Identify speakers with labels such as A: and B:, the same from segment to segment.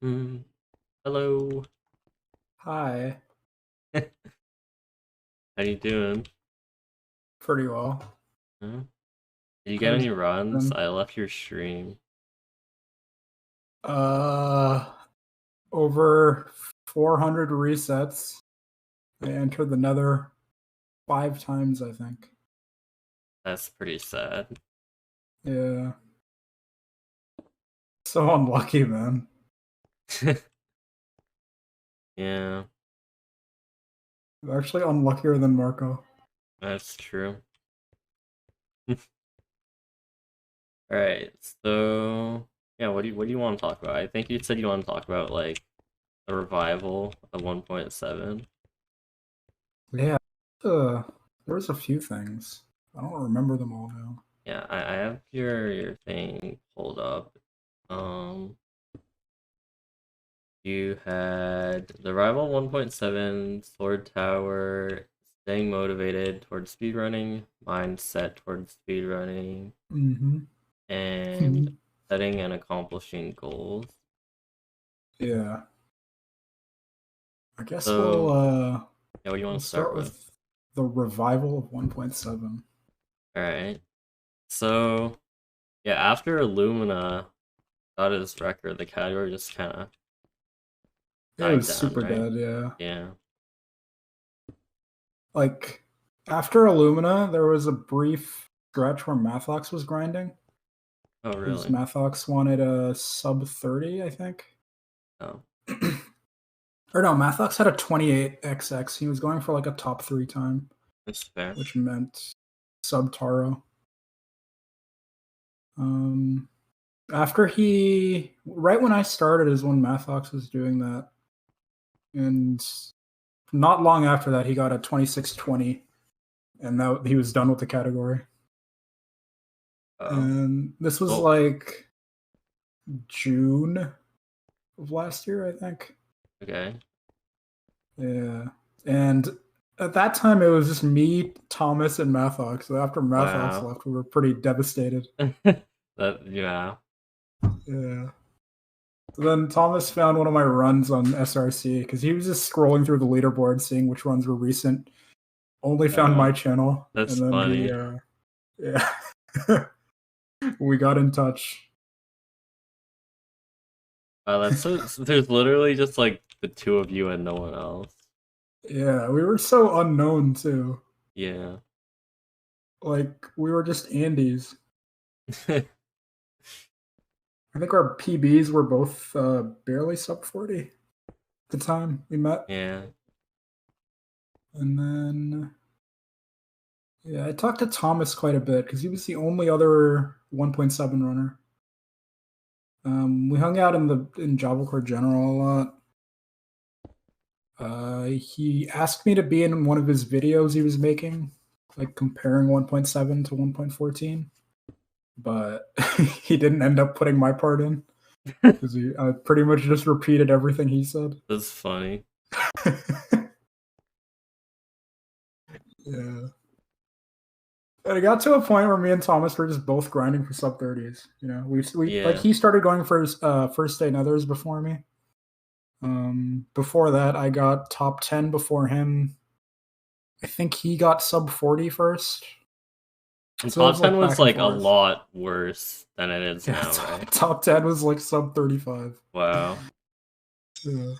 A: Mm, hello.
B: Hi,
A: How you doing?
B: pretty well.
A: Huh? Did you get
B: How's
A: any runs?
B: been?
A: I left your stream.
B: Uh, over 400 resets. I entered the Nether 5 times, I think.
A: That's pretty sad.
B: Yeah, so unlucky, man.
A: Yeah,
B: Actually, unluckier than Marco.
A: that's true. Alright, so yeah, what do you want to talk about? I think you said you want to talk about like the revival of 1.7.
B: Yeah, uh, there was a few things. I don't remember them all now.
A: Yeah, I have your thing pulled up. Um You had the Rival 1.7, Sword Tower, staying motivated towards speedrunning, mindset towards speedrunning,
B: Mm-hmm.
A: and setting and accomplishing goals.
B: Yeah, I guess we'll
A: So, yeah, what do you want to start
B: start
A: with?
B: with the revival of 1.7.
A: Alright. So, yeah, after Illumina got his record, the category just kind of
B: It
A: died
B: was
A: down,
B: super
A: right?
B: dead, yeah.
A: Yeah.
B: Like after Illumina, there was a brief stretch where Mathox was grinding
A: Oh,
B: because
A: really?
B: Mathox wanted a sub 30, I think.
A: Oh,
B: Or no, Mathox had a 28xx. He was going for like a top 3 time,
A: that's fair.
B: which meant sub Taro. Um, After right when I started is when Mathox was doing that, and not long after that, he got a 2620, and that he was done with the category.
A: Oh.
B: And this was
A: Well,
B: like June of last year, I think.
A: okay.
B: Yeah. And at that time, it was just me, Thomas, and Mathox. So after Mathox
A: Wow.
B: left, we were pretty devastated.
A: Yeah.
B: Yeah. So then Thomas found one of my runs on SRC because he was just scrolling through the leaderboard, seeing which runs were recent. Only found my
A: Uh,
B: channel,
A: that's
B: and then
A: funny.
B: yeah, we got in touch.
A: Wow, that's so there's literally just like the two of you and no one else.
B: Yeah, we were so unknown too.
A: Yeah.
B: Like we were just Andes. I think our PBs were both barely sub 40 at the time we met.
A: Yeah.
B: And then, yeah, I talked to Thomas quite a bit because he was the only other 1.7 runner. We hung out in Java Core General a lot. He asked me to be in one of his videos he was making, like comparing 1.7 to 1.14, but he didn't end up putting my part in because I pretty much just repeated everything he said.
A: That's funny.
B: Yeah. And it got to a point where me and Thomas were just both grinding for sub 30s. You know, we like
A: Yeah.
B: he started going for his first day nethers before me. Before that, I got top 10 before him. I think he got sub 40 first.
A: And
B: So it
A: top
B: was
A: 10
B: like
A: was
B: back and
A: like a
B: forth.
A: lot worse than it is
B: Yeah,
A: now, right?
B: top 10 was like sub 35.
A: Wow.
B: Yeah.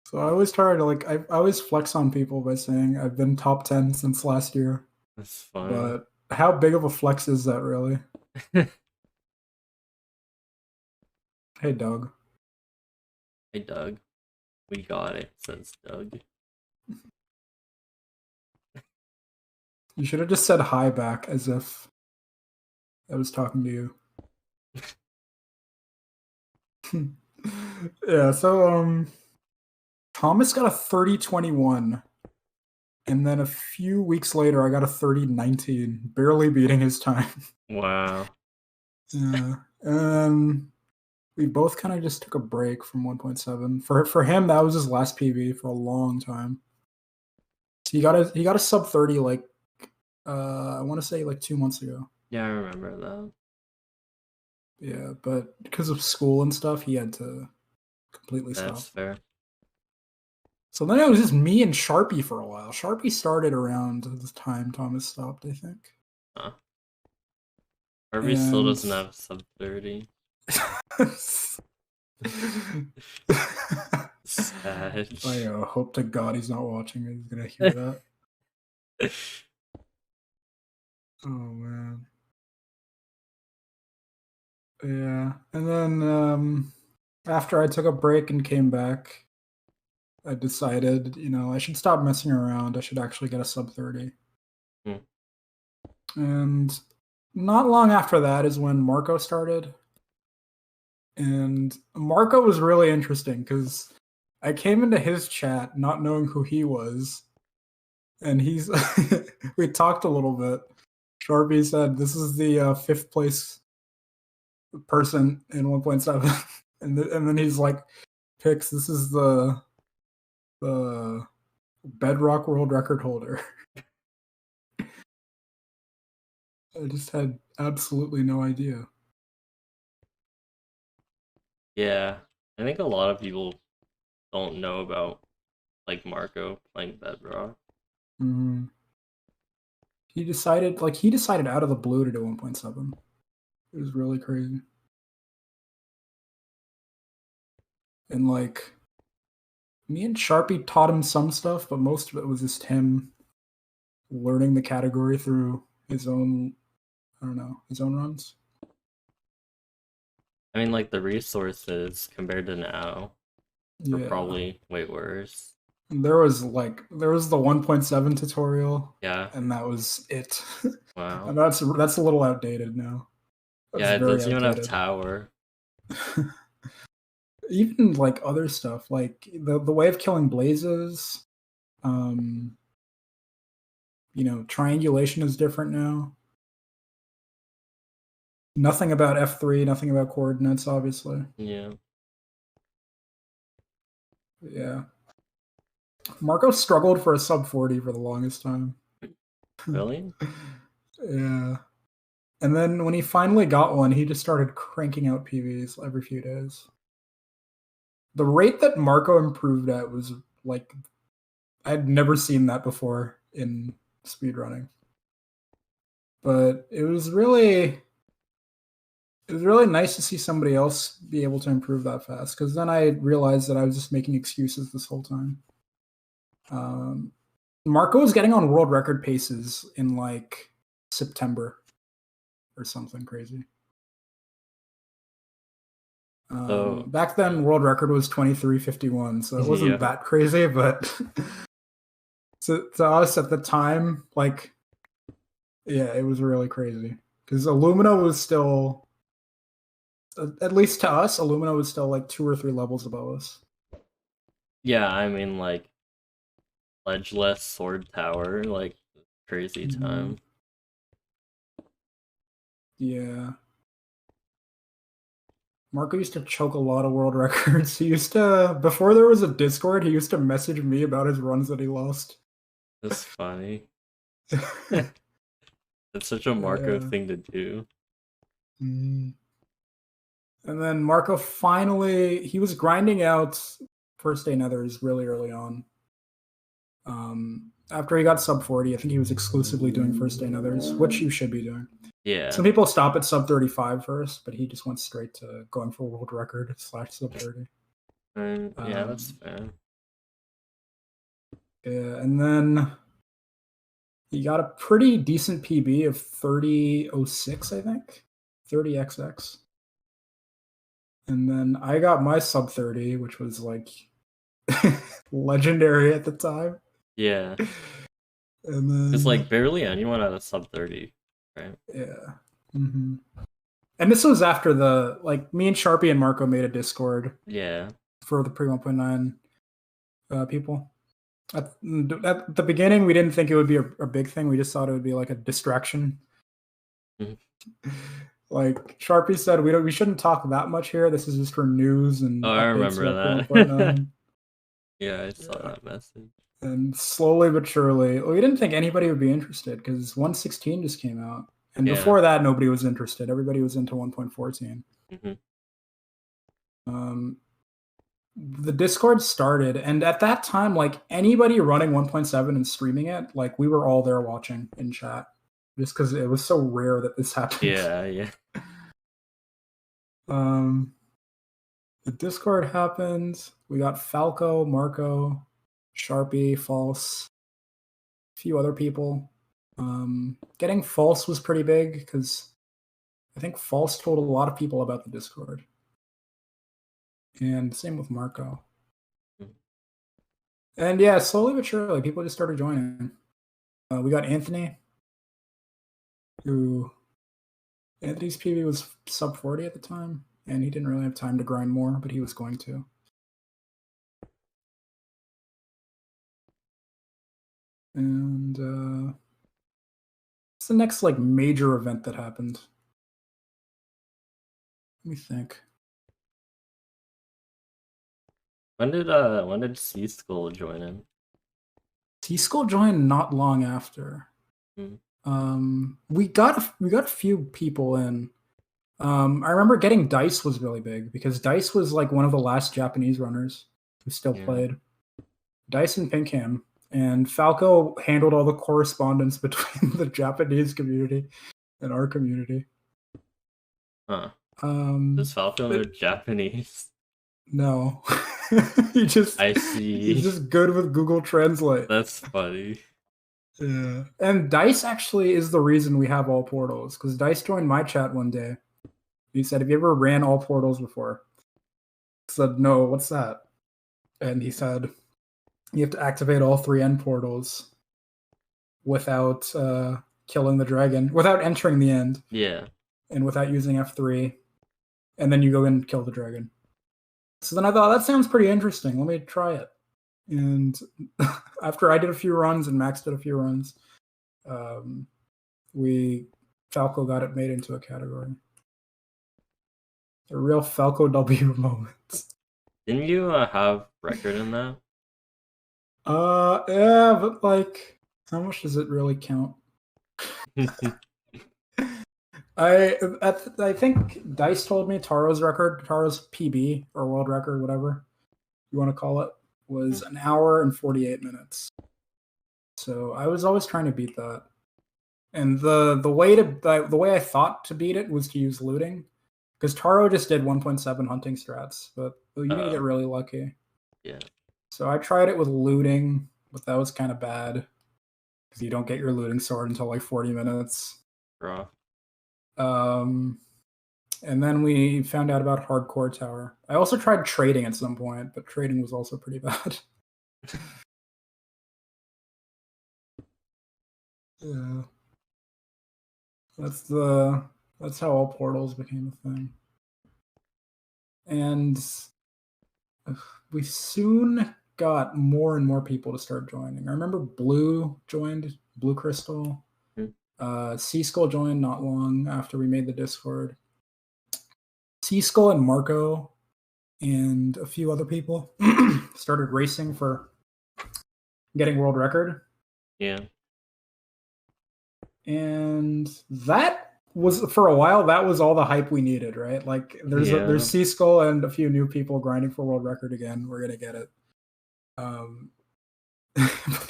B: So I always try to like I always flex on people by saying I've been top 10 since last year.
A: That's funny.
B: But how big of a flex is that really? Hey Doug.
A: Hey Doug. We got it, says Doug.
B: You should have just said hi back as if I was talking to you. Yeah, so Thomas got a 3021, and then a few weeks later I got a 3019, barely beating his time.
A: Wow.
B: Yeah. And we both kind of just took a break from 1.7. For him, that was his last PB for a long time. So he got a sub 30 like I want to say like 2 months ago.
A: Yeah, I remember that.
B: Yeah, but because of school and stuff, he had to completely
A: That's
B: stop.
A: fair.
B: So then it was just me and Sharpie for a while. Sharpie started around the time Thomas stopped, I think.
A: Huh. Harvey still
B: And
A: doesn't have sub 30. Sad.
B: I hope to God he's not watching. He's gonna hear that. Oh man. Yeah, and then after I took a break and came back, I decided, I should stop messing around. I should actually get a sub 30.
A: Hmm.
B: And not long after that is when Marco started. And Marco was really interesting because I came into his chat not knowing who he was. And we talked a little bit. Sharpie said, "This is the fifth place person in 1.7." And then he's like, "Pix, this is the Bedrock world record holder." I just had absolutely no idea.
A: Yeah, I think a lot of people don't know about like Marco playing Bedrock.
B: Mm-hmm. He decided out of the blue to do 1.7. It was really crazy. And like me and Sharpie taught him some stuff, but most of it was just him learning the category through his own, I don't know, his own runs.
A: I mean, like the resources compared to now are
B: Yeah.
A: probably way worse.
B: There was the 1.7 tutorial,
A: Yeah.
B: and that was it.
A: Wow.
B: And that's a little outdated now. That's
A: Yeah, it
B: very
A: doesn't even have
B: outdated.
A: tower.
B: Even like other stuff, like the way of killing blazes, triangulation is different now. Nothing about F3, nothing about coordinates, obviously.
A: Yeah.
B: Yeah. Marco struggled for a sub 40 for the longest time.
A: Really?
B: Yeah. And then when he finally got one, he just started cranking out PVs every few days. The rate that Marco improved at was like, I'd never seen that before in speedrunning. But it was really nice to see somebody else be able to improve that fast, because then I realized that I was just making excuses this whole time. Marco was getting on world record paces in like September or something crazy.
A: So
B: Back then, world record was 23:51, so it wasn't that crazy, but to us at the time, like, yeah, it was really crazy because Illumina was still, at least to us, Illumina was still like 2 or 3 levels above us.
A: yeah, I mean like ledgeless sword tower, like crazy time.
B: Yeah. Marco used to choke a lot of world records. He used to, before there was a Discord, he used to message me about his runs that he lost.
A: That's funny. That's such a Marco thing to do.
B: Mm. And then Marco finally, he was grinding out first day nethers really early on. After he got sub 40, I think he was exclusively doing first day nethers, which you should be doing.
A: Yeah.
B: Some people stop at sub 35 first, but he just went straight to going for world record / sub 30.
A: Yeah, that's fair.
B: Yeah, and then he got a pretty decent PB of 30.06, I think. 30XX. And then I got my sub 30, which was like legendary at the time.
A: Yeah.
B: And then
A: it's like barely anyone at a sub 30, right?
B: Yeah. Mm-hmm. And this was after me and Sharpie and Marco made a Discord.
A: Yeah.
B: For the pre 1.9 people. At the beginning, we didn't think it would be a big thing. We just thought it would be like a distraction. Mm-hmm. Like Sharpie said, we shouldn't talk that much here. This is just for news and.
A: Oh, I remember that. Yeah, I saw that message.
B: And slowly but surely, we didn't think anybody would be interested because 1.16 just came out, And
A: Yeah.
B: before that, nobody was interested. Everybody was into 1.14.
A: Mm-hmm.
B: The Discord started, and at that time, like anybody running 1.7 and streaming it, like we were all there watching in chat, just because it was so rare that this happened.
A: Yeah.
B: The Discord happened. We got Falco, Marco, Sharpie, False, a few other people. Getting False was pretty big because I think False told a lot of people about the Discord. And same with Marco. And yeah, slowly but surely, people just started joining. We got Anthony, who Anthony's PV was sub 40 at the time, and he didn't really have time to grind more, but he was going to. And it's the next like major event that happened. Let me think.
A: When did C School join in?
B: C School joined not long after. We got a few people in. I remember getting Dice was really big because Dice was like one of the last Japanese runners who still played. Dice and Pinkham, and Falco handled all the correspondence between the Japanese community and our community.
A: Huh. Does Falco know Japanese?
B: No. I see. He's just good with Google Translate.
A: That's funny.
B: Yeah. And Dice actually is the reason we have all portals, because Dice joined my chat one day. He said, "Have you ever ran all portals before?" I said, "No, what's that?" And he said, "You have to activate all 3 end portals without killing the dragon, without entering the end.
A: Yeah.
B: And without using F3. And then you go in and kill the dragon." So then I thought, that sounds pretty interesting. Let me try it. And after I did a few runs and Max did a few runs, Falco got it made into a category. A real Falco W moment.
A: Didn't you have record in that?
B: Yeah, but like, how much does it really count? I think Dice told me Taro's PB or world record, whatever you want to call it, was 1 hour and 48 minutes. So I was always trying to beat that. And the way I thought to beat it was to use looting, because Taro just did 1.7 hunting strats, but you need to get really lucky.
A: Yeah.
B: So I tried it with looting, but that was kind of bad because you don't get your looting sword until like 40 minutes.
A: Raw.
B: And then we found out about Hardcore Tower. I also tried trading at some point, but trading was also pretty bad. Yeah. That's how all portals became a thing. And we soon got more and more people to start joining. I remember Blue joined, Blue Crystal. C-Skull joined not long after we made the Discord. C-Skull and Marco and a few other people started racing for getting world record.
A: Yeah.
B: And that was, for a while, that was all the hype we needed, right? Like, there's C-Skull and a few new people grinding for world record again. We're going to get it. But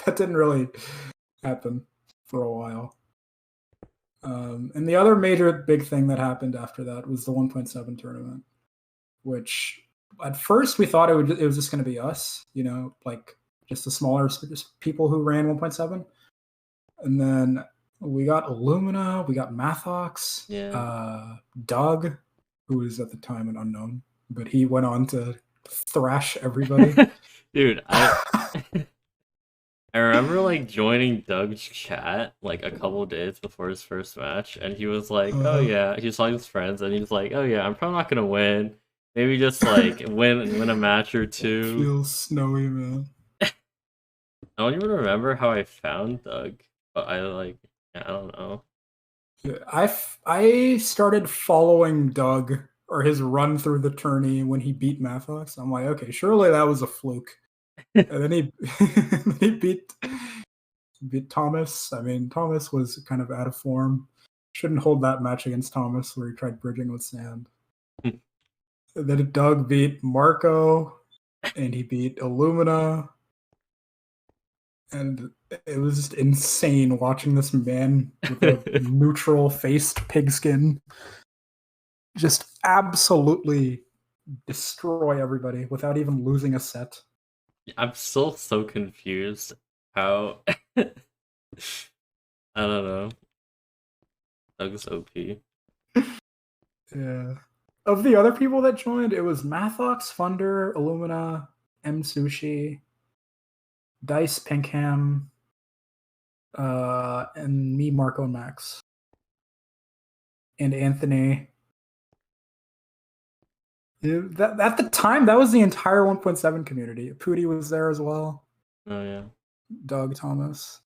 B: that didn't really happen for a while. And the other major big thing that happened after that was the 1.7 tournament, which at first we thought it was just going to be us, like just the smaller people who ran 1.7. And then we got Illumina, we got Mathox, Doug, who was at the time an unknown, but he went on to thrash everybody.
A: Dude, I remember like joining Doug's chat like a couple days before his first match, and he was like, "Oh yeah," he was telling his friends, and he was like, "Oh yeah, I'm probably not gonna win. Maybe just like win a match or two."
B: It feels snowy, man.
A: I don't even remember how I found Doug, but I don't know.
B: I started following Doug or his run through the tourney when he beat Mathox. I'm like, okay, surely that was a fluke. And then he beat Thomas. I mean, Thomas was kind of out of form. Shouldn't hold that match against Thomas where he tried bridging with sand. And then Doug beat Marco, and he beat Illumina. And it was just insane watching this man with a neutral faced pigskin just absolutely destroy everybody without even losing a set.
A: I'm still so confused how I don't know. Doug's OP.
B: Yeah. Of the other people that joined, it was Mathox, Funder, Illumina, M Sushi, Dice Pinkham, and me, Marco, and Max. And Anthony. Yeah, at the time, that was the entire 1.7 community. Pooty was there as well.
A: Oh yeah.
B: Doug, Thomas,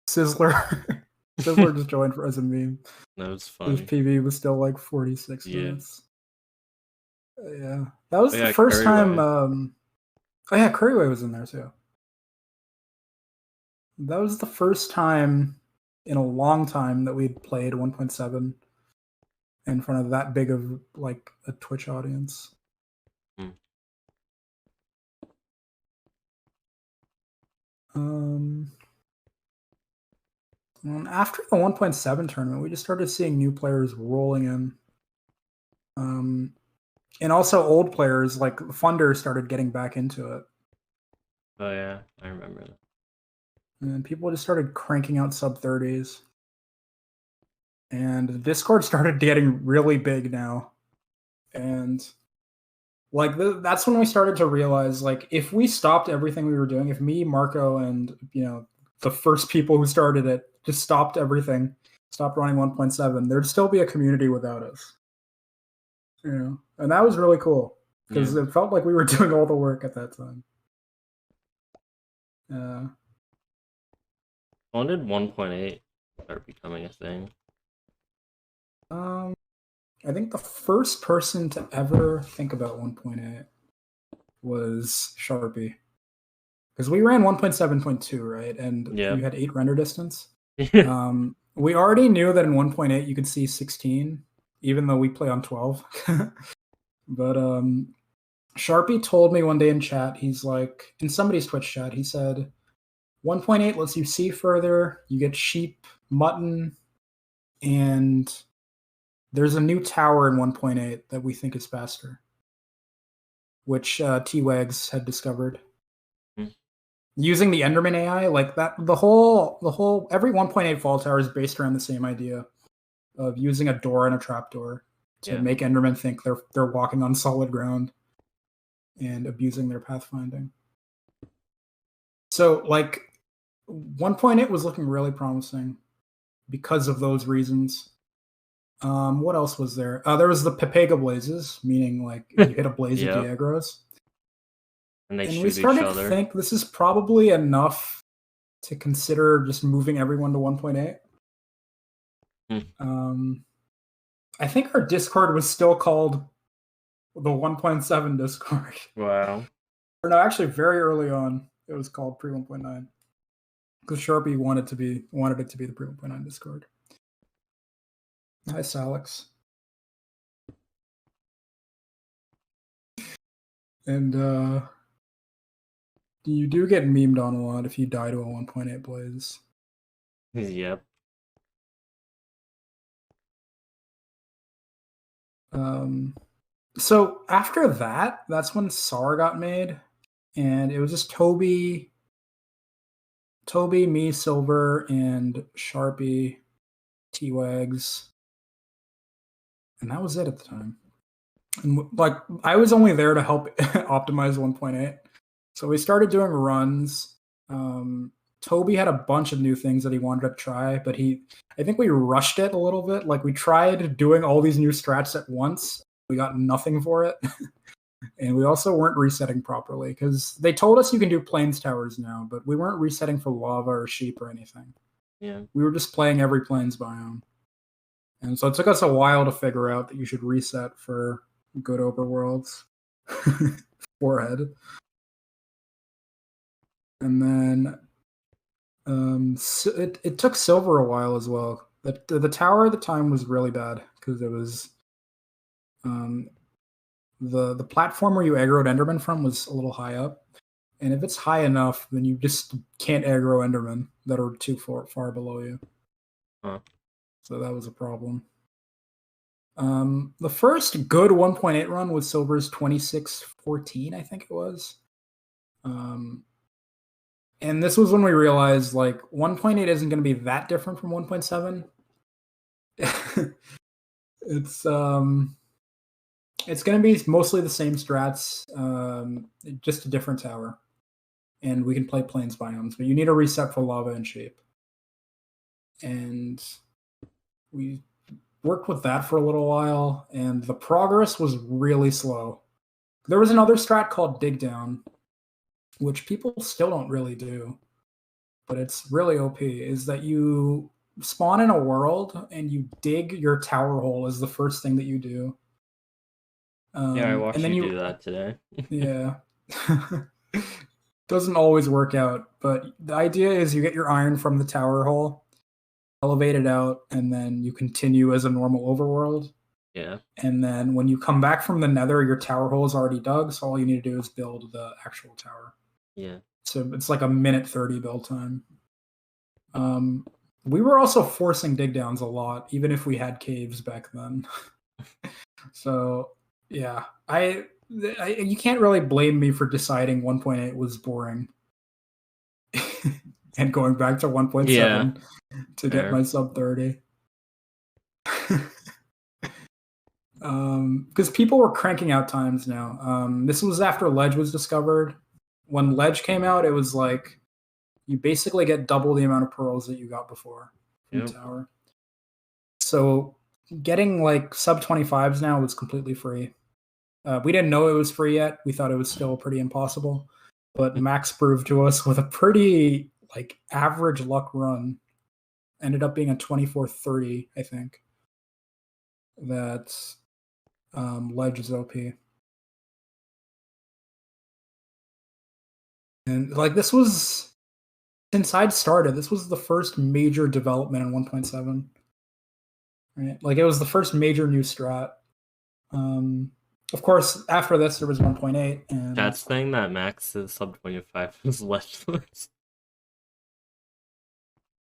B: Sizzler. Sizzler just joined as a meme.
A: That was
B: His
A: funny.
B: PB was still like 46
A: Yeah.
B: minutes. Yeah. That was
A: Oh,
B: the
A: yeah,
B: first time.
A: Curryway.
B: Oh yeah, Curryway was in there too. That was the first time in a long time that we'd played 1.7 in front of that big of like a Twitch audience. After the 1.7 tournament, we just started seeing new players rolling in. And also old players like Funder started getting back into it.
A: Oh yeah, I remember that.
B: And people just started cranking out sub 30s. And Discord started getting really big now. And like that's when we started to realize, like, if we stopped everything we were doing, if me, Marco, and the first people who started it just stopped everything, stopped running 1.7, there'd still be a community without us. And that was really cool because it felt like we were doing all the work at that time.
A: When did 1.8 start becoming a thing?
B: I think the first person to ever think about 1.8 was Sharpie. Because we ran 1.7.2, right? And we had 8 render distance. We already knew that in 1.8 you could see 16, even though we play on 12. But Sharpie told me one day in chat, he's like, in somebody's Twitch chat, he said, 1.8 lets you see further, you get sheep, mutton, and there's a new tower in 1.8 that we think is faster, which T-Wags had discovered. Using the Enderman AI, like that, the whole every 1.8 fall tower is based around the same idea of using a door and a trapdoor to make Endermen think they're walking on solid ground and abusing their pathfinding. So like 1.8 was looking really promising because of those reasons. What else was there? There was the Pepega blazes, meaning like if you hit a blaze of Diagros.
A: And they shoot
B: we started
A: each other.
B: to think this is probably enough to consider just moving everyone to 1.8. I think our Discord was still called the 1.7 Discord.
A: Wow.
B: Or no, actually very early on it was called pre 1.9. Because Sharpie wanted it to be the pre 1.9 Discord. Nice, Alex. And you do get memed on a lot if you die to a 1.8 blaze.
A: Yep.
B: So after that, that's when SAR got made, and it was just Toby, me, Silver, and Sharpie, T-Wags, and that was it at the time. And like I was only there to help optimize 1.8, so we started doing runs. Toby had a bunch of new things that he wanted to try, but I think we rushed it a little bit. Like we tried doing all these new strats at once. We got nothing for it. And we also weren't resetting properly because they told us you can do plains towers now, but we weren't resetting for lava or sheep or anything.
A: Yeah. We
B: were just playing every plains biome. And so it took us a while to figure out that you should reset for good overworlds. Forehead. And then it took Silver a while as well. The tower at the time was really bad because it was the platform where you aggroed Enderman from was a little high up, and if it's high enough, then you just can't aggro Enderman that are too far below you.
A: Huh.
B: So that was a problem. The first good 1.8 run was Silver's 2614, I think it was. And this was when we realized like 1.8 isn't going to be that different from 1.7. It's going to be mostly the same strats, just a different tower, and we can play plains biomes. But you need a reset for lava and shape, and we worked with that for a little while, and the progress was really slow. There was another strat called dig down, which people still don't really do, but it's really OP. Is that you spawn in a world and you dig your tower hole as the first thing that you do.
A: Yeah, I watched
B: and then
A: you do that today.
B: Yeah. Doesn't always work out, but the idea is you get your iron from the tower hole, elevate it out, and then you continue as a normal overworld.
A: Yeah.
B: And then when you come back from the nether, your tower hole is already dug, so all you need to do is build the actual tower.
A: Yeah.
B: So it's like a minute 30 build time. We were also forcing dig downs a lot, even if we had caves back then. So yeah, you can't really blame me for deciding 1.8 was boring and going back to 1.7
A: Yeah.
B: to
A: Fair.
B: get my sub 30. Because people were cranking out times now. This was after Ledge was discovered. When Ledge came out, it was like you basically get double the amount of pearls that you got before from
A: Yep.
B: Tower. So getting like sub 25s now was completely free. We didn't know it was free yet. We thought it was still pretty impossible. But Max proved to us with a pretty like average luck run, ended up being a 24-30, I think, that Ledge is OP. And like this was, since I'd started, this was the first major development in 1.7. Right? Like it was the first major new strat. Of course, after this there was 1.8, and
A: Chat's saying that Max's sub 25 is ledgeless.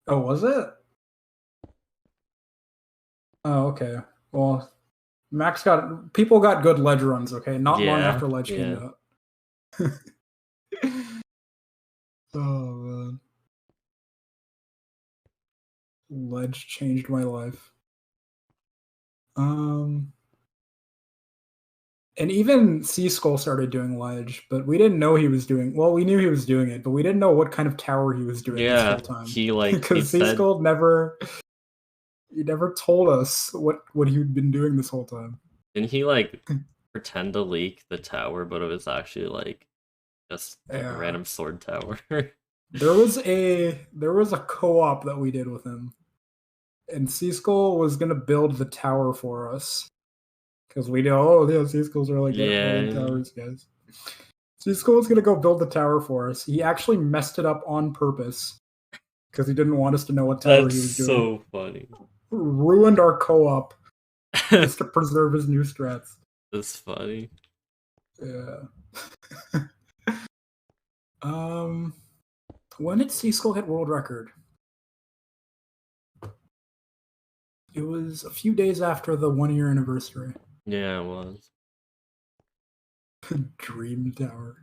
B: oh, was it? Oh, okay. Well, people got good Ledge runs. Okay, not long after Ledge came out. Oh man, Ledge changed my life. And even Sea Skull started doing Ledge, but we didn't know he was doing. Well, we knew he was doing it, but we didn't know what kind of tower he was doing this
A: Yeah,
B: whole time.
A: he
B: because Sea
A: said
B: Skull he never told us what he'd been doing this whole time.
A: didn't he like pretend to leak the tower, but it was actually like just like a random sword tower.
B: There was a co-op that we did with him, and Sea Skull was gonna build the tower for us because we know, Sea Skull's really good at building towers, guys. Sea Skull was gonna go build the tower for us. He actually messed it up on purpose because he didn't want us to know what tower he was doing.
A: So funny.
B: Ruined our co-op just to preserve his new strats.
A: That's funny.
B: Yeah. When did Sea Skull hit world record? It was a few days after the 1-year anniversary.
A: Yeah, it was.
B: Dream Tower.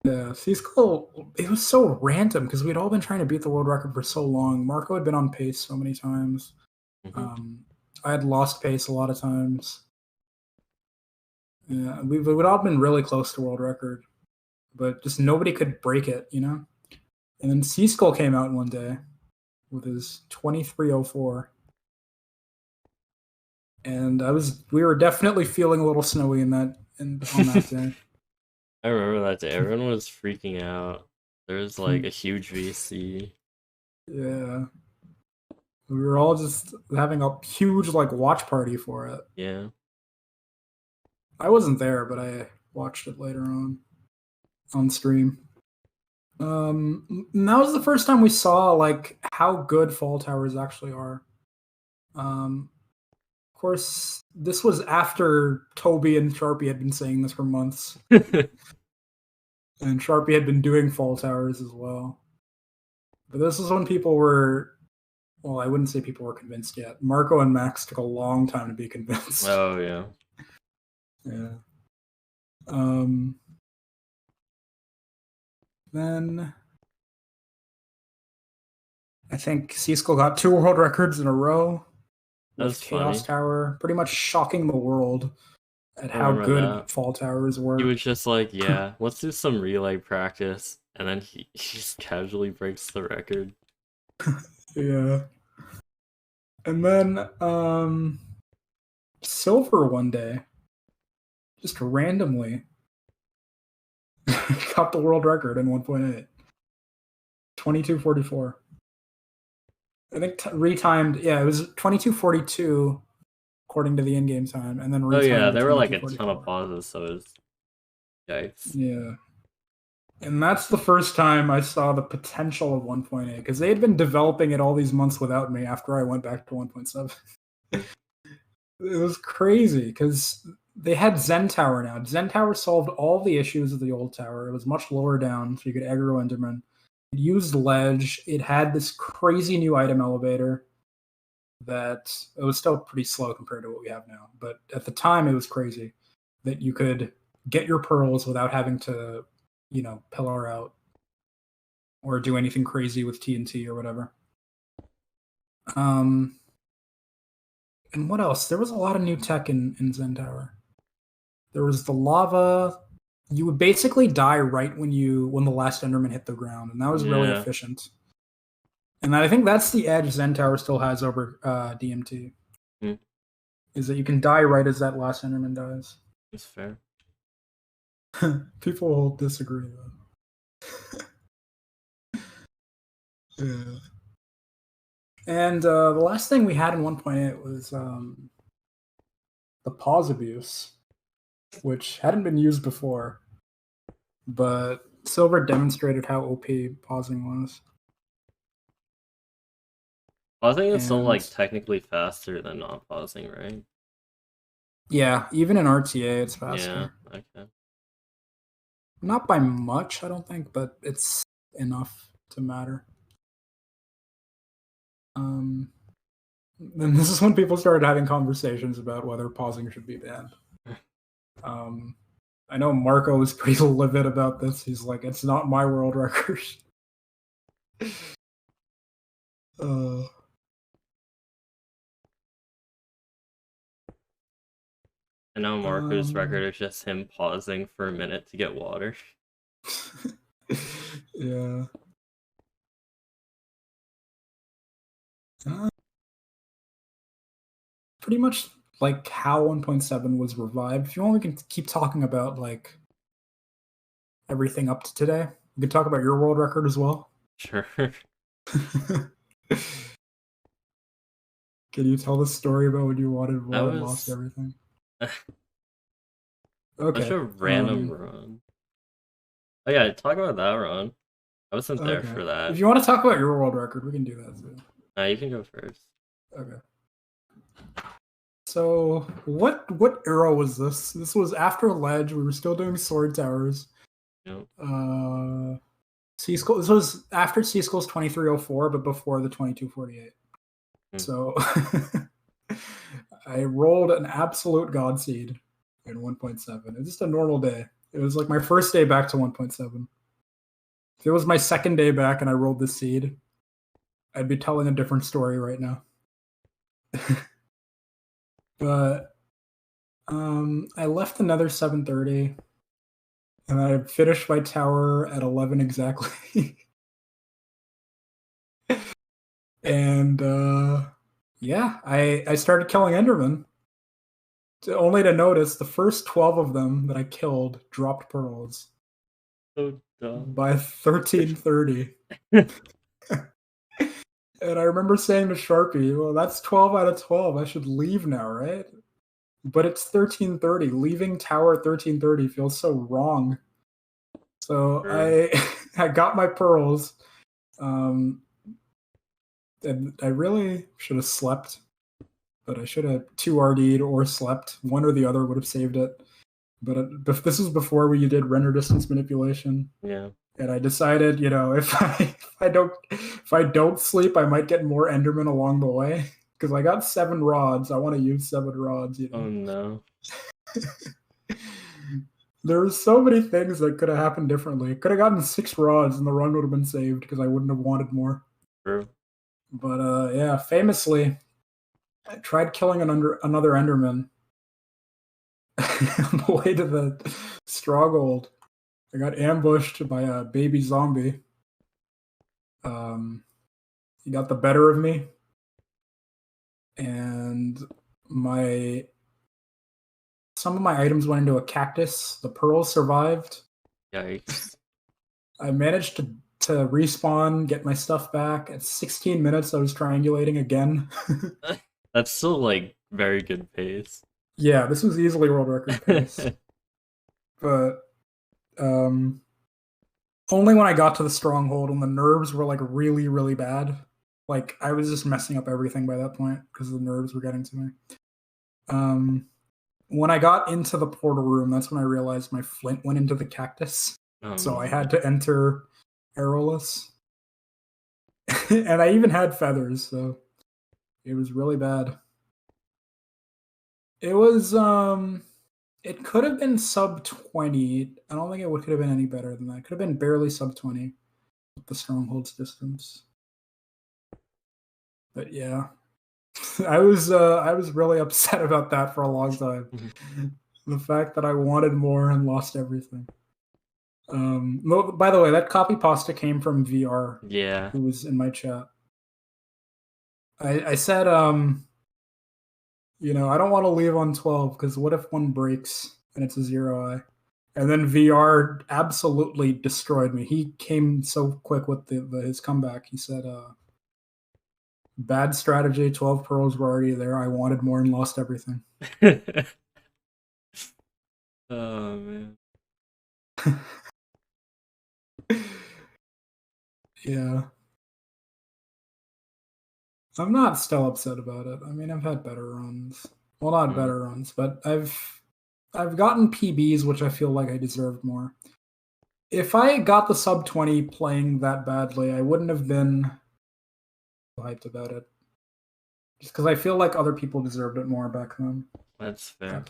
B: Yeah, Sea Skull, it was so random because we'd all been trying to beat the world record for so long. Marco had been on pace so many times. I had lost pace a lot of times. Yeah, we'd all been really close to world record, but just nobody could break it, you know? And then Sea Skull came out one day with his 2304. And we were definitely feeling a little snowy on that day.
A: I remember that day. Everyone was freaking out. There was like a huge VC.
B: Yeah. We were all just having a huge like watch party for it.
A: Yeah.
B: I wasn't there, but I watched it later on stream. And that was the first time we saw like how good fall towers actually are. Of course, this was after Toby and Sharpie had been saying this for months, and Sharpie had been doing fall towers as well. But this is when people were, well, I wouldn't say people were convinced yet. Marco and Max took a long time to be convinced.
A: Oh yeah.
B: Yeah. Then I think C-Skull got 2 world records in a row.
A: That's
B: with Chaos
A: funny.
B: Tower, pretty much shocking the world at
A: I
B: how
A: remember
B: good
A: that.
B: fall towers were.
A: He was just like, yeah, let's do some relay practice, and then he just casually breaks the record.
B: Yeah. And then Silver one day, just randomly, got the world record in 1.8. 22:44. I think retimed, yeah, it was 22:42 according to the in-game time, and then
A: Oh yeah,
B: retimed to
A: there were like a ton of
B: 22:44.
A: pauses, so it was yikes.
B: Yeah. And that's the first time I saw the potential of 1.8, because they had been developing it all these months without me after I went back to 1.7. It was crazy because they had Zen Tower now. Zen Tower solved all the issues of the old tower. It was much lower down, so you could aggro Enderman. It used ledge. It had this crazy new item elevator that it was still pretty slow compared to what we have now. But at the time, it was crazy that you could get your pearls without having to, pillar out or do anything crazy with TNT or whatever. And what else? There was a lot of new tech in Zen Tower. There was the lava. You would basically die right when the last Enderman hit the ground, and that was really
A: Yeah,
B: efficient. And I think that's the edge Zen Tower still has over DMT, is that you can die right as that last Enderman dies.
A: it's fair.
B: People will disagree though. Yeah. And the last thing we had in 1.8 was the pause abuse, which hadn't been used before, but Silver demonstrated how OP pausing was.
A: Pausing is still like
B: And
A: technically faster than not pausing, right?
B: yeah, even in RTA, it's faster.
A: Yeah, okay.
B: Not by much, I don't think, but it's enough to matter. Then this is when people started having conversations about whether pausing should be banned. I know Marco was pretty livid about this. He's like, "It's not my world record."
A: And now Marco's record is just him pausing for a minute to get water.
B: Yeah. Pretty much like how 1.7 was revived. If you want, we can keep talking about like everything up to today. We could talk about your world record as well.
A: Sure.
B: Can you tell the story about when you wanted more and lost everything? Okay.
A: Such a random run. Oh yeah, talk about that run. I wasn't there for that.
B: If you want to talk about your world record, we can do that too.
A: You can go first.
B: Okay. So what era was this? This was after Ledge. We were still doing sword towers.
A: Yep.
B: C-Skull. This was after C-Skull's 2304, but before the 2248. So I rolled an absolute god seed in 1.7. It was just a normal day. It was like my first day back to 1.7. If it was my second day back and I rolled this seed, I'd be telling a different story right now. But I left another 7:30, and I finished my tower at 11 exactly. And yeah, I started killing Enderman, only to notice the first 12 of them that I killed dropped pearls.
A: So dumb.
B: By 13:30. And I remember saying to Sharpie, well, that's 12 out of 12. I should leave now, right? But it's 13:30. Leaving tower at 13:30 feels so wrong. So
A: Sure.
B: I got my pearls. And I really should have slept, but I should have 2 RD'd or slept. One or the other would have saved it. But this was before we did render distance manipulation.
A: Yeah.
B: And I decided, if I don't sleep, I might get more Enderman along the way. Because I got 7 rods. I want to use 7 rods,
A: Oh no.
B: There were so many things that could have happened differently. I could have gotten 6 rods and the run would have been saved because I wouldn't have wanted more.
A: True.
B: But yeah, famously, I tried killing another Enderman on the way to the stronghold. I got ambushed by a baby zombie. He got the better of me, and some of my items went into a cactus. The pearls survived.
A: Yikes.
B: I managed to respawn, get my stuff back. At 16 minutes, I was triangulating again.
A: That's still like very good pace.
B: Yeah, this was easily world record pace. But only when I got to the stronghold and the nerves were like really, really bad. Like I was just messing up everything by that point because the nerves were getting to me. When I got into the portal room, that's when I realized my flint went into the cactus. So I had to enter arrowless. And I even had feathers, so it was really bad. It was it could have been sub 20. I don't think it could have been any better than that. It could have been barely sub 20 with the stronghold's distance. But yeah. I was really upset about that for a long time. The fact that I wanted more and lost everything. By the way, that copy pasta came from VR.
A: Yeah.
B: Who was in my chat. I said, I don't want to leave on 12 because what if one breaks and it's a 0i? And then VR absolutely destroyed me. He came so quick with his comeback. He said, bad strategy, 12 pearls were already there. I wanted more and lost everything.
A: Oh, man.
B: Yeah. I'm not still upset about it. I mean, I've had better runs. Well, not better runs, but I've gotten PBs, which I feel like I deserved more. If I got the sub 20 playing that badly, I wouldn't have been hyped about it. Just because I feel like other people deserved it more back then.
A: That's fair.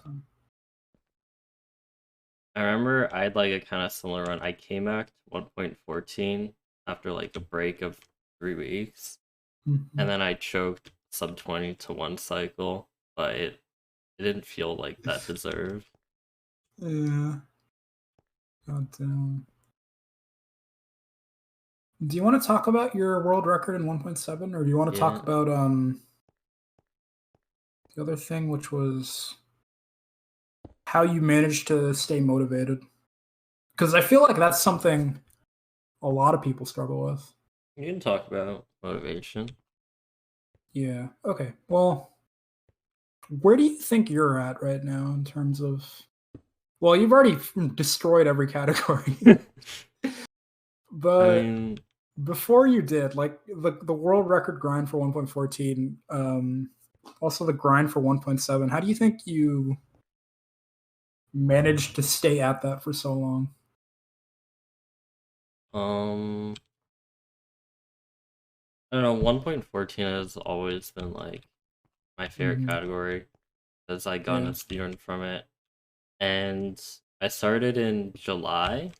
A: I remember I had like a kind of similar run. I came back to 1.14 after like a break of 3 weeks.
B: Mm-hmm.
A: And then I choked sub 20 to 1 cycle, but it didn't feel like that deserved.
B: Yeah. God damn. Do you want to talk about your world record in 1.7, or do you want to talk about the other thing, which was how you managed to stay motivated? Because I feel like that's something a lot of people struggle with.
A: You can talk about motivation.
B: Yeah. Okay. Well, where do you think you're at right now in terms of? Well, you've already destroyed every category. But I mean, before you did, like the world record grind for 1.14, also the grind for 1.7, how do you think you managed to stay at that for so long?
A: I don't know, 1.14 has always been like my favorite category because I got a speedrun from it. And I started in July.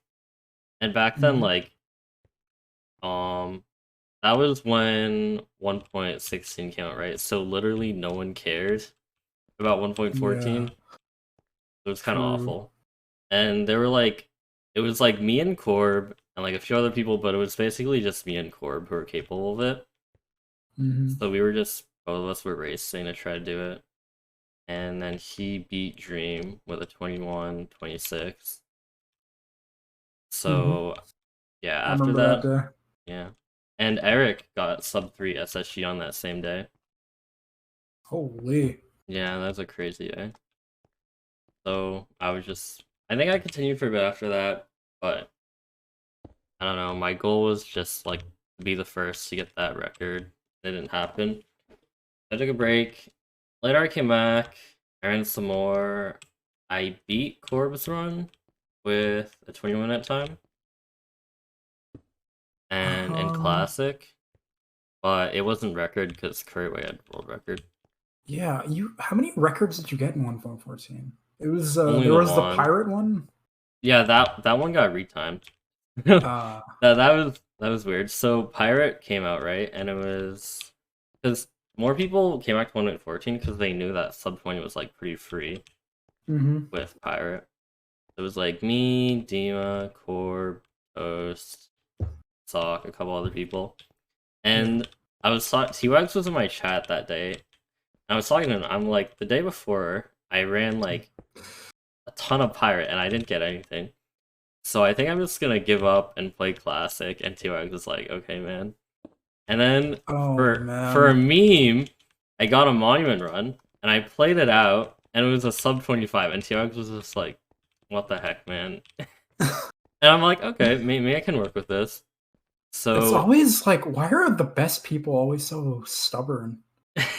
A: And back then, like, that was when 1.16 came out, right? So literally no one cared about 1.14. It was kind of awful. And they were like, it was like me and Corb and like a few other people, but it was basically just me and Corb who were capable of it. So we were just, both of us were racing to try to do it. And then he beat Dream with a 21-26. So yeah, after that, yeah. And Eric got sub 3 SSG on that same day.
B: Holy.
A: Yeah, that's a crazy day. So I think I continued for a bit after that, but I don't know. My goal was just like to be the first to get that record. It didn't happen. I took a break. Later, I came back. I ran some more. I beat Corb's run with a 20-minute time, and in
B: Um,
A: classic, but it wasn't record because Curryway had world record.
B: yeah, how many records did you get in 1.14? It was
A: Only
B: there
A: the
B: was the
A: one.
B: pirate one.
A: Yeah, that one got retimed. that
B: Uh,
A: that was weird. So Pirate came out, right, and it was because more people came back to 1.14 because they knew that sub 20 was like pretty free
B: mhm.
A: with Pirate. It was like me, Dima, Corb, Toast, Sock, a couple other people,
B: Yeah.
A: and I was T-Wags was in my chat that day. I was talking to him. I'm like, the day before, I ran like a ton of Pirate and I didn't get anything. So I think I'm just gonna give up and play Classic. And T-Rex was like, okay, man. And then
B: Oh
A: for a
B: man.
A: meme, I got a monument run and I played it out and it was a sub 25 and T-Rex was just like, what the heck, man? And I'm like, okay, maybe I can work with this.
B: It's
A: So
B: always like, why are the best people always so stubborn?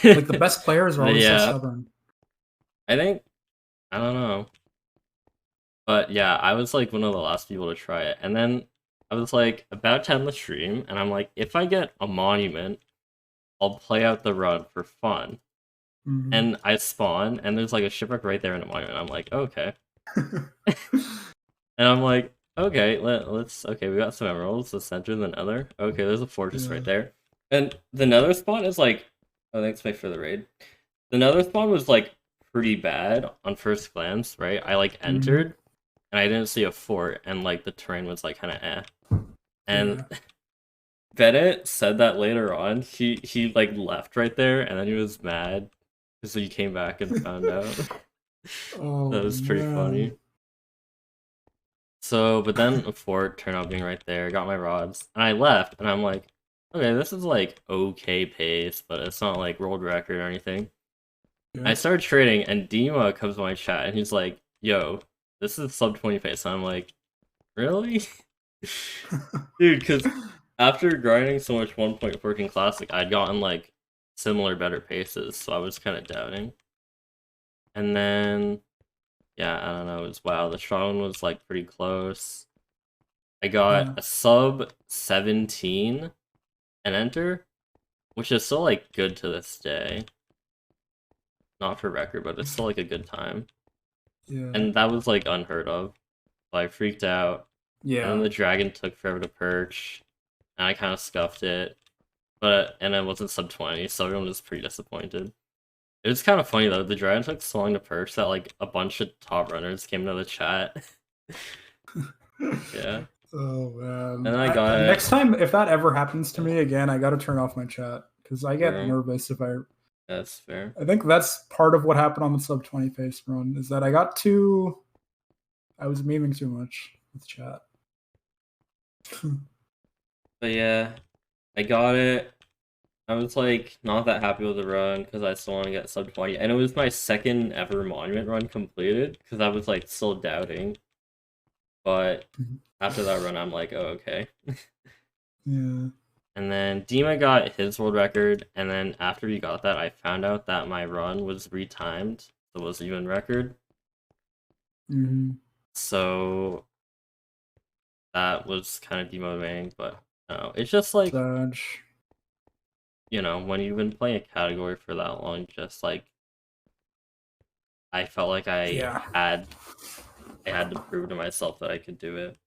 B: Like the best players are always so
A: yeah,
B: stubborn.
A: I think I don't know. But yeah, I was like one of the last people to try it. And then I was like about to end the stream, and I'm like, if I get a monument, I'll play out the run for fun.
B: Mhm.
A: And I spawn, and there's like a shipwreck right there in a monument. I'm like, okay. And I'm like, okay, let's okay, we got some emeralds, the center of the nether. Okay, there's a fortress right
B: Yeah.
A: there. And the nether spawn is like, oh, thanks Mike for the raid. The nether spawn was like pretty bad on first glance, right? I like
B: Mhm.
A: entered and I didn't see a fort, and like the terrain was like kind of eh. And
B: Yeah.
A: Bennett said that later on. He like left right there, and then he was mad because he came back and found out.
B: Oh
A: That was pretty
B: man.
A: funny. So, but then a fort turned out being right there. Got my rods, and I left, and I'm like, okay, this is like okay pace, but it's not like world record or anything. I
B: Yeah.
A: started trading, and Dima comes to my chat, and he's like, "Yo, this is sub 20 pace." And I'm like, really? Dude, because after grinding so much 1.14 Classic, I'd gotten like similar better paces, so I was kind of doubting. And then, yeah, I don't know, it was wow, the strong one was like pretty close. I got
B: Yeah.
A: a sub 17 and enter, which is still like good to this day. Not for record, but it's still like a good time.
B: Yeah.
A: And that was like unheard of. So I freaked out. And then
B: Yeah.
A: the dragon took forever to perch, and I kind of scuffed it. But and it wasn't sub 20, so everyone was pretty disappointed. It was kind of funny though. The dragon took so long to perch that like a bunch of top runners came into the chat. Yeah,
B: Oh
A: and
B: man.
A: then I got
B: Next
A: it.
B: time, if that ever happens to me again, I got to turn off my chat because I get
A: Bro,
B: nervous if I.
A: that's fair.
B: I think that's part of what happened on the sub 20 face run is that I got too. I was memeing too much with chat.
A: But yeah, I got it. I was like not that happy with the run because I still want to get sub 20, and it was my second ever monument run completed because I was like still doubting. But after that run, I'm like, oh okay.
B: Yeah.
A: And then Dima got his world record, and then after he got that, I found out that my run was retimed, so it was even record.
B: Hmm.
A: So that was kind of demotivating, but it's just like,
B: Sage.
A: when you've been playing a category for that long, just like I felt like
B: Yeah.
A: I had to prove to myself that I could do it.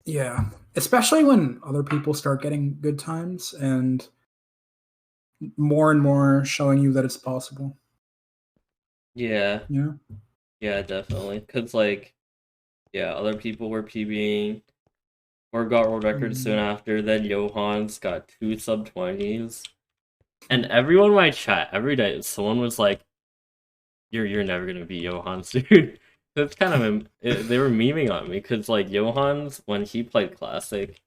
B: Yeah. Especially when other people start getting good times and more showing you that it's possible.
A: Yeah,
B: Yeah.
A: yeah, definitely. Cause like, yeah, other people were PBing or got world records soon
B: Mm.
A: after. Then Johans got 2 sub 20s. And everyone in my chat every day, someone was like, "You're never gonna be Johans, dude." That's kind of they were memeing on me because like Johans when he played Classic,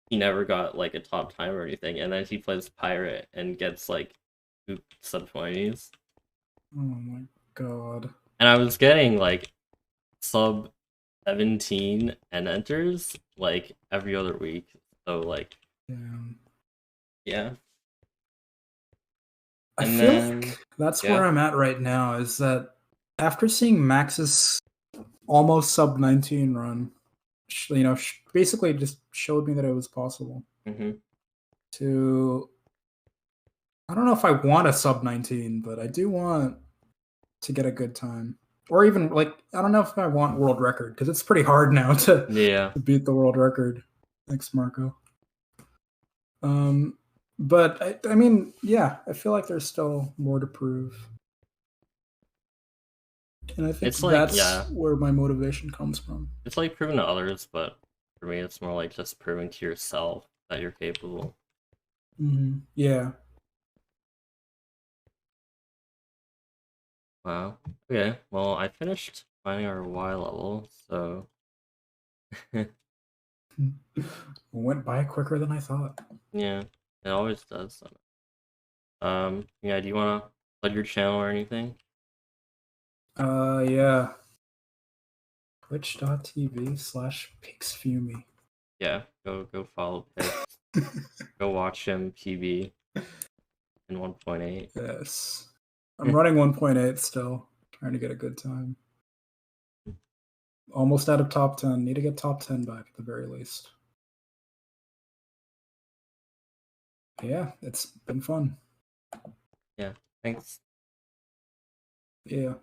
A: he never got like a top time or anything, and then he plays Pirate and gets like 2 sub 20s,
B: Oh my god.
A: and I was getting like sub 17 and enters like every other week. So like yeah.
B: I
A: And
B: feel
A: then
B: like that's
A: yeah.
B: where I'm at right now. Is that after seeing Max's almost sub 19 run, basically just showed me that it was possible to. I don't know if I want a sub 19, but I do want to get a good time, or even like I don't know if I want world record because it's pretty hard now
A: Yeah.
B: to beat the world record. Thanks, Marco. But I mean, yeah, I feel like there's still more to prove. And I think
A: It's like
B: that's where my motivation comes from.
A: it's like proving to others, but for me it's more like just proving to yourself that you're capable.
B: Yeah.
A: Wow. Okay. Well, I finished finding our Y level, so
B: Went by quicker than I thought.
A: yeah, it always does. Yeah, do you wanna plug your channel or anything?
B: Yeah. Twitch.tv/Pixfumy.
A: Yeah, go follow Pix. Go watch him PB in 1.8.
B: Yes. I'm running 1.8 still, trying to get a good time. Almost out of top 10. Need to get top 10 back at the very least. Yeah, it's been fun.
A: Yeah, thanks.
B: Yeah.